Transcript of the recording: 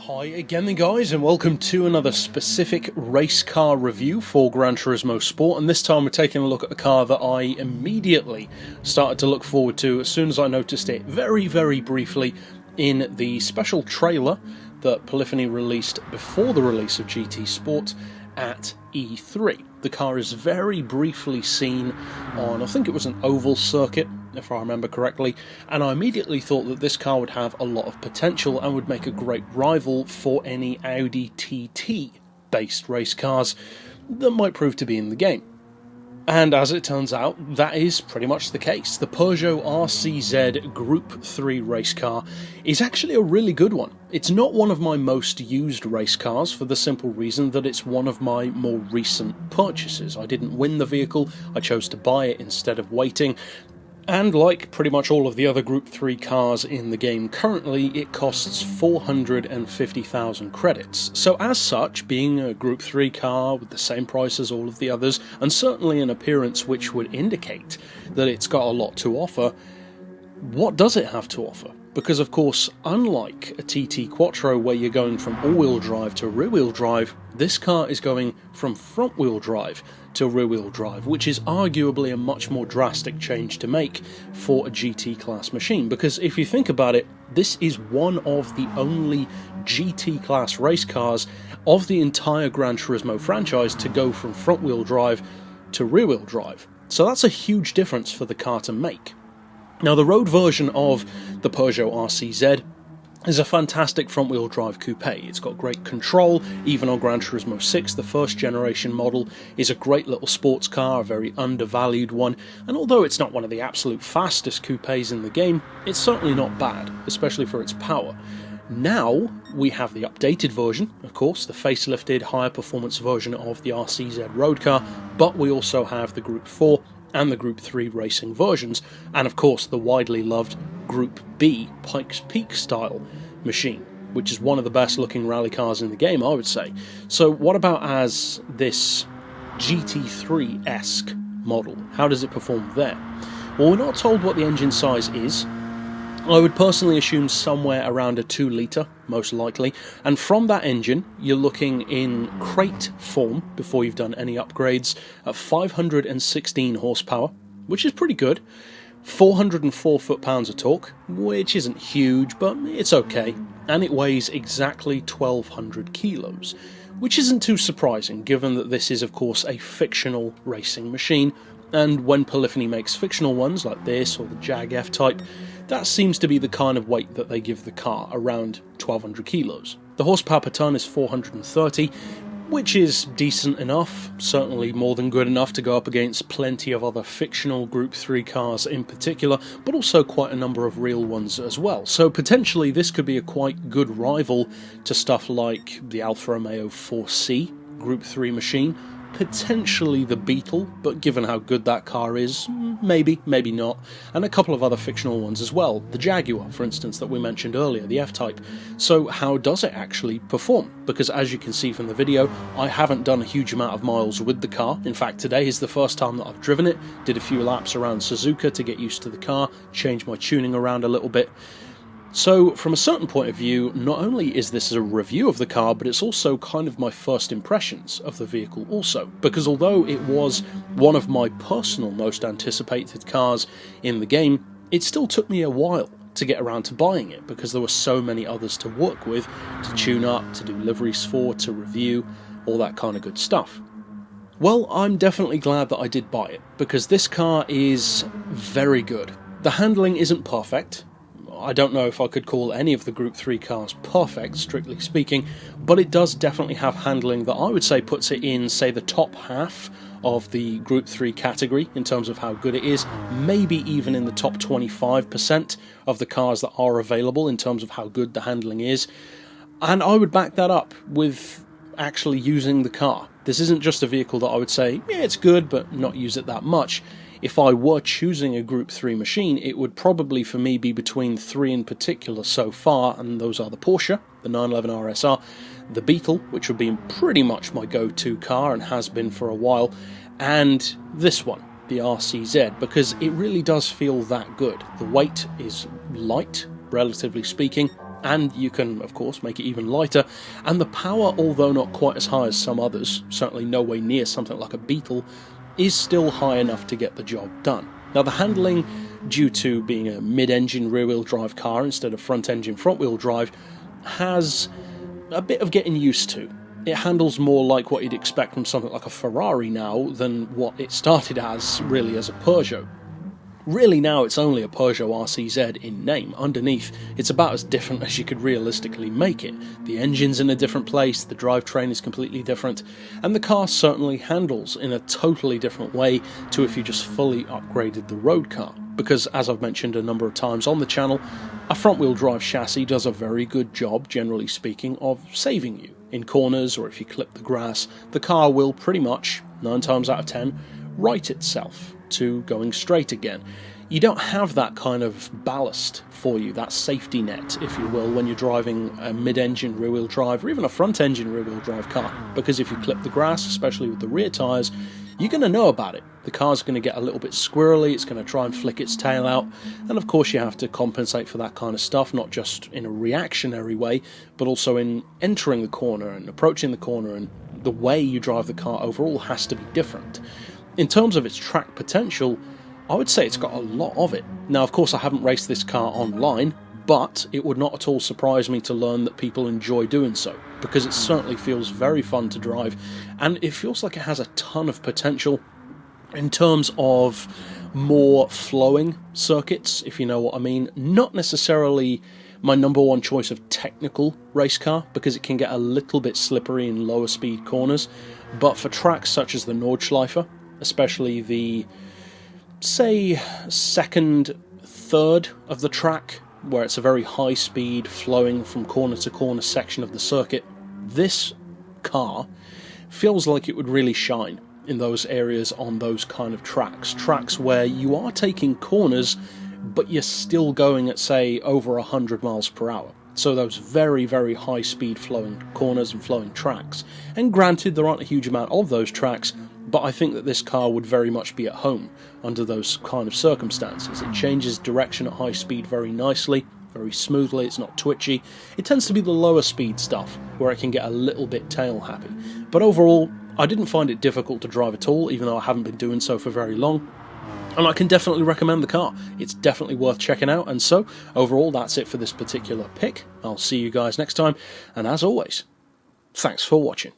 Hi again then guys, and welcome to another specific race car review for Gran Turismo Sport, and this time we're taking a look at a car that I immediately started to look forward to as soon as I noticed it very briefly in the special trailer that Polyphony released before the release of GT Sport at E3. The car is very briefly seen on, I think it was an oval circuit, if I remember correctly, and I immediately thought that this car would have a lot of potential and would make a great rival for any Audi TT based race cars that might prove to be in the game. And as it turns out, that is pretty much the case. The Peugeot RCZ Gr.3 race car is actually a really good one. It's not one of my most used race cars for the simple reason that it's one of my more recent purchases. I didn't win the vehicle, I chose to buy it instead of waiting. And like pretty much all of the other Group 3 cars in the game currently, it costs 450,000 credits. So as such, being a Group 3 car with the same price as all of the others, and certainly an appearance which would indicate that it's got a lot to offer, what does it have to offer? Because of course, unlike a TT Quattro where you're going from all-wheel drive to rear-wheel drive, this car is going from front-wheel drive to rear-wheel drive, which is arguably a much more drastic change to make for a GT class machine. Because if you think about it, this is one of the only GT class race cars of the entire Gran Turismo franchise to go from front-wheel drive to rear-wheel drive. So that's a huge difference for the car to make. Now, the road version of the Peugeot RCZ is a fantastic front-wheel drive coupe. It's got great control, even on Gran Turismo 6, the first generation model is a great little sports car, a very undervalued one, and although it's not one of the absolute fastest coupes in the game, it's certainly not bad, especially for its power. Now, we have the updated version, of course, the facelifted, higher performance version of the RCZ road car, but we also have the Group 4 and the Group 3 racing versions, and of course the widely loved Group B Pikes Peak style machine, which is one of the best looking rally cars in the game, I would say. So what about as this GT3-esque model? How does it perform there? Well, we're not told what the engine size is. I would personally assume somewhere around a 2 litre, most likely, and from that engine you're looking in crate form, before you've done any upgrades, at 516 horsepower, which is pretty good, 404 foot-pounds of torque, which isn't huge, but it's okay, and it weighs exactly 1,200 kilos, which isn't too surprising, given that this is of course a fictional racing machine, and when Polyphony makes fictional ones like this or the Jag F-Type, that seems to be the kind of weight that they give the car, around 1,200 kilos. The horsepower per tonne is 430, which is decent enough, certainly more than good enough to go up against plenty of other fictional Group 3 cars in particular, but also quite a number of real ones as well. So potentially this could be a quite good rival to stuff like the Alfa Romeo 4C Group 3 machine, potentially the Beetle, but given how good that car is, maybe not, and a couple of other fictional ones as well, the Jaguar, for instance, that we mentioned earlier, the F-Type. So how does it actually perform? Because as you can see from the video, I haven't done a huge amount of miles with the car. In fact, today is the first time that I've driven it, did a few laps around Suzuka to get used to the car, changed my tuning around a little bit. So, from a certain point of view, not only is this a review of the car, but it's also kind of my first impressions of the vehicle also, because although it was one of my personal most anticipated cars in the game, it still took me a while to get around to buying it, because there were so many others to work with, to tune up, to do liveries for, to review, all that kind of good stuff. Well, I'm definitely glad that I did buy it, because this car is very good. The handling isn't perfect. I don't know if I could call any of the Group 3 cars perfect, strictly speaking, but it does definitely have handling that I would say puts it in, say, the top half of the Group 3 category in terms of how good it is, maybe even in the top 25% of the cars that are available in terms of how good the handling is, and I would back that up with actually using the car. This isn't just a vehicle that I would say, yeah, it's good, but not use it that much. If I were choosing a Group 3 machine, it would probably for me be between 3 in particular so far, and those are the Porsche, the 911 RSR, the Beetle, which would be pretty much my go-to car and has been for a while, and this one, the RCZ, because it really does feel that good. The weight is light, relatively speaking, and you can of course make it even lighter, and the power, although not quite as high as some others, certainly no way near something like a Beetle, is still high enough to get the job done. Now the handling, due to being a mid-engine rear-wheel drive car instead of front-engine front-wheel drive, has a bit of getting used to. It handles more like what you'd expect from something like a Ferrari now than what it started as, really, as a Peugeot. Really now it's only a Peugeot RCZ in name. Underneath, it's about as different as you could realistically make it. The engine's in a different place, the drivetrain is completely different, and the car certainly handles in a totally different way to if you just fully upgraded the road car. Because, as I've mentioned a number of times on the channel, a front-wheel drive chassis does a very good job, generally speaking, of saving you. In corners, or if you clip the grass, the car will pretty much, 9 times out of 10, right itself to going straight again. You don't have that kind of ballast for you, that safety net, if you will, when you're driving a mid-engine rear-wheel drive or even a front-engine rear-wheel drive car, because if you clip the grass, especially with the rear tyres, you're going to know about it. The car's going to get a little bit squirrely, it's going to try and flick its tail out, and of course you have to compensate for that kind of stuff, not just in a reactionary way, but also in entering the corner and approaching the corner, and the way you drive the car overall has to be different. In terms of its track potential, I would say it's got a lot of it. Now, of course, I haven't raced this car online, but it would not at all surprise me to learn that people enjoy doing so, because it certainly feels very fun to drive, and it feels like it has a ton of potential in terms of more flowing circuits, if you know what I mean. Not necessarily my number one choice of technical race car, because it can get a little bit slippery in lower speed corners, but for tracks such as the Nordschleife, especially the, say, second third of the track, where it's a very high speed flowing from corner to corner section of the circuit, this car feels like it would really shine in those areas on those kind of tracks where you are taking corners but you're still going at, say, over 100 miles per hour. So those very, very high speed flowing corners and flowing tracks. And granted, there aren't a huge amount of those tracks, but I think that this car would very much be at home under those kind of circumstances. It changes direction at high speed very nicely, very smoothly, it's not twitchy. It tends to be the lower speed stuff where it can get a little bit tail happy. But overall, I didn't find it difficult to drive at all, even though I haven't been doing so for very long. And I can definitely recommend the car. It's definitely worth checking out. And so, overall, that's it for this particular pick. I'll see you guys next time. And as always, thanks for watching.